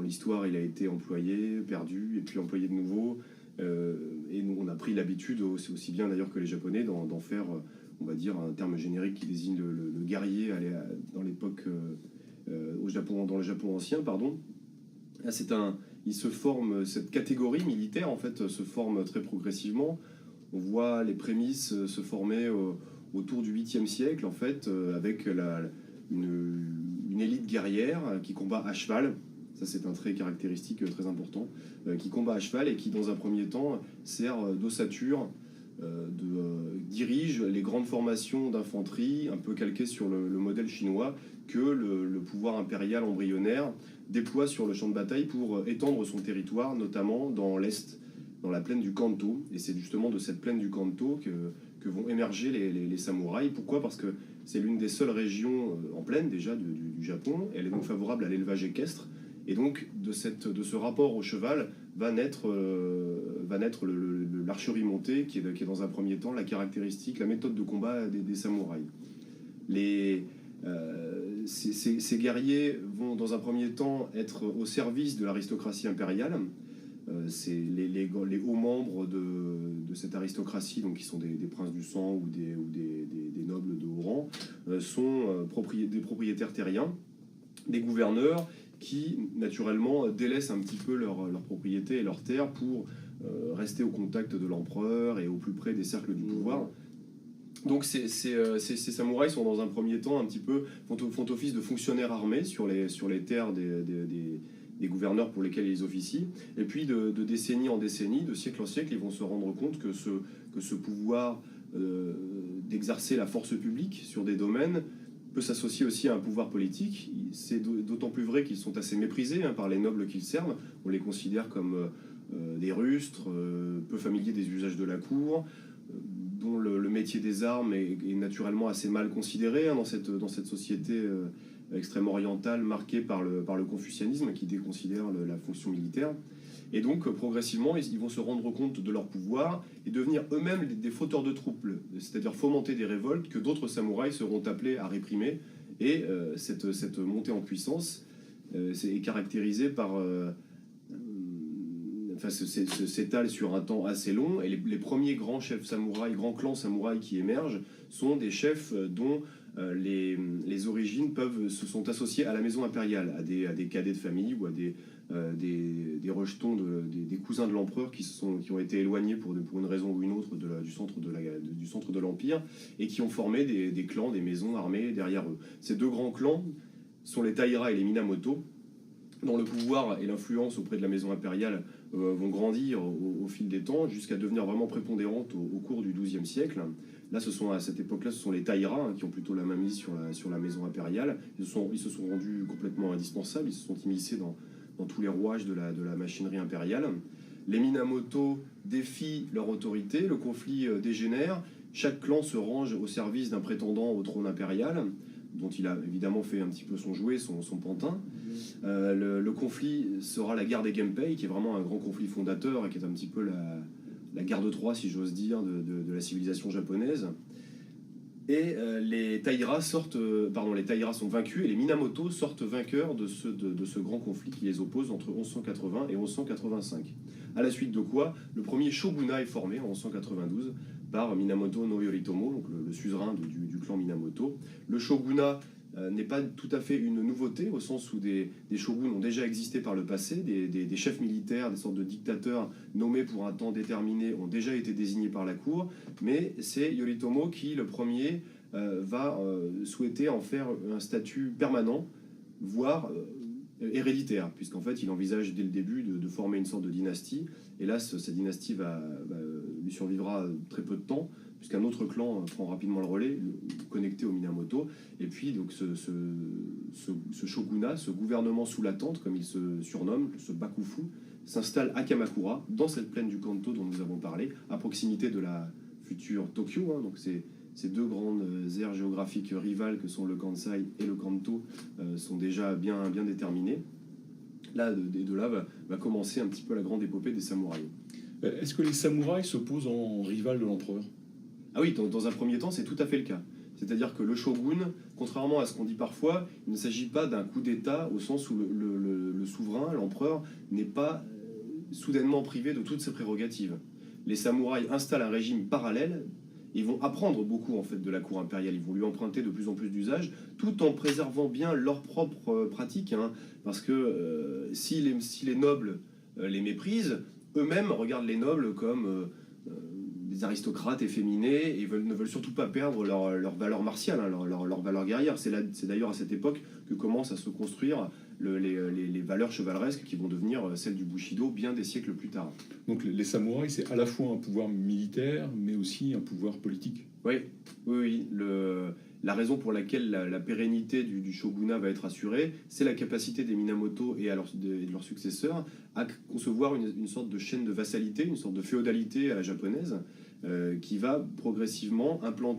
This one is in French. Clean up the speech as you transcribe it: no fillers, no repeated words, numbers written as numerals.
l'histoire, il a été employé, perdu, et puis employé de nouveau. Et nous, on a pris l'habitude, aussi bien d'ailleurs que les Japonais, d'en faire, on va dire, un terme générique qui désigne le guerrier dans l'époque, dans le Japon ancien, pardon. Là, il se forme, cette catégorie militaire, en fait, se forme très progressivement. On voit les prémices se former autour du 8e siècle, en fait, avec une élite guerrière qui combat à cheval. Ça, c'est un trait caractéristique très important, qui combat à cheval et qui, dans un premier temps, sert d'ossature, dirige les grandes formations d'infanterie, un peu calquées sur le modèle chinois, que le pouvoir impérial embryonnaire déploie sur le champ de bataille pour étendre son territoire, notamment dans l'Est, dans la plaine du Kanto. Et c'est justement de cette plaine du Kanto que vont émerger les samouraïs. Pourquoi ? Parce que c'est l'une des seules régions en plaine, déjà, du Japon. Elle est donc favorable à l'élevage équestre. Et donc, de ce rapport au cheval va naître l'archerie montée, qui est dans un premier temps la caractéristique, la méthode de combat des samouraïs. Ces guerriers vont, dans un premier temps, être au service de l'aristocratie impériale. C'est les hauts membres de cette aristocratie, donc qui sont des princes du sang ou des nobles de haut rang, sont des propriétaires terriens, des gouverneurs, qui, naturellement, délaissent un petit peu leurs propriétés et leurs terres pour rester au contact de l'empereur et au plus près des cercles du pouvoir. Donc ces samouraïs sont, dans un premier temps, un petit peu, font office de fonctionnaires armés sur les terres des gouverneurs pour lesquels ils officient. Et puis, de décennie en décennie, de siècle en siècle, ils vont se rendre compte que ce pouvoir d'exercer la force publique sur des domaines peut s'associer aussi à un pouvoir politique. C'est d'autant plus vrai qu'ils sont assez méprisés par les nobles qu'ils servent. On les considère comme des rustres, peu familiers des usages de la cour, dont le métier des armes est naturellement assez mal considéré dans cette société extrême orientale marquée par le confucianisme, qui déconsidère la fonction militaire. Et donc, progressivement, ils vont se rendre compte de leur pouvoir et devenir eux-mêmes des fauteurs de troubles, c'est-à-dire fomenter des révoltes que d'autres samouraïs seront appelés à réprimer. Et cette montée en puissance est caractérisée par... s'étale sur un temps assez long. Et les premiers grands chefs samouraïs, grands clans samouraïs qui émergent sont des chefs dont les origines se sont associées à la maison impériale, à des cadets de famille ou à des rejetons, des cousins de l'empereur qui ont été éloignés pour une raison ou une autre du centre de l'Empire, et qui ont formé des clans, des maisons armées derrière eux. Ces deux grands clans sont les Taira et les Minamoto, dont le pouvoir et l'influence auprès de la maison impériale vont grandir au fil des temps, jusqu'à devenir vraiment prépondérantes au cours du XIIe siècle. Là, à cette époque-là, ce sont les Taira qui ont plutôt la main mise sur la maison impériale. Ils se sont rendus complètement indispensables, ils se sont immiscés dans tous les rouages de la machinerie impériale. Les Minamoto défient leur autorité, le conflit dégénère, chaque clan se range au service d'un prétendant au trône impérial, dont il a évidemment fait un petit peu son jouet, son pantin. Le conflit sera la guerre des Genpei, qui est vraiment un grand conflit fondateur et qui est un petit peu la guerre de Troie, si j'ose dire, de la civilisation japonaise. Et les Taira sont vaincus, et les Minamoto sortent vainqueurs de ce grand conflit qui les oppose entre 1180 et 1185. À la suite de quoi, le premier shogunat est formé en 1192 par Minamoto no Yoritomo, donc le suzerain du clan Minamoto. Le shogunat n'est pas tout à fait une nouveauté, au sens où des shoguns ont déjà existé par le passé, des chefs militaires, des sortes de dictateurs nommés pour un temps déterminé ont déjà été désignés par la cour, mais c'est Yoritomo qui, le premier, va souhaiter en faire un statut permanent, voire héréditaire, puisqu'en fait il envisage dès le début de former une sorte de dynastie. Hélas, cette dynastie lui survivra très peu de temps, puisqu'un autre clan prend rapidement le relais, connecté au Minamoto. Et puis donc ce shogunat, ce gouvernement sous la tente, comme il se surnomme, ce Bakufu, s'installe à Kamakura, dans cette plaine du Kanto dont nous avons parlé, à proximité de la future Tokyo. Donc ces deux grandes aires géographiques rivales que sont le Kansai et le Kanto sont déjà bien déterminées. Là, de là va commencer un petit peu la grande épopée des samouraïs. Est-ce que les samouraïs se posent en rival de l'empereur ? Ah oui, dans un premier temps, c'est tout à fait le cas. C'est-à-dire que le shogun, contrairement à ce qu'on dit parfois, il ne s'agit pas d'un coup d'État au sens où le le souverain, l'empereur, n'est pas soudainement privé de toutes ses prérogatives. Les samouraïs installent un régime parallèle. Ils vont apprendre beaucoup en fait de la cour impériale. Ils vont lui emprunter de plus en plus d'usages, tout en préservant bien leurs propres pratiques. Parce que si les nobles les méprisent, eux-mêmes regardent les nobles comme des aristocrates efféminés et ne veulent surtout pas perdre leur valeur martiale, leur valeur guerrière. C'est d'ailleurs à cette époque que commencent à se construire les valeurs chevaleresques qui vont devenir celles du Bushido bien des siècles plus tard. Donc les samouraïs, c'est à la fois un pouvoir militaire, mais aussi un pouvoir politique. Oui. La raison pour laquelle la pérennité du shogunat va être assurée, c'est la capacité des Minamoto et de leurs successeurs à concevoir une sorte de chaîne de vassalité, une sorte de féodalité à la japonaise, qui va progressivement implanter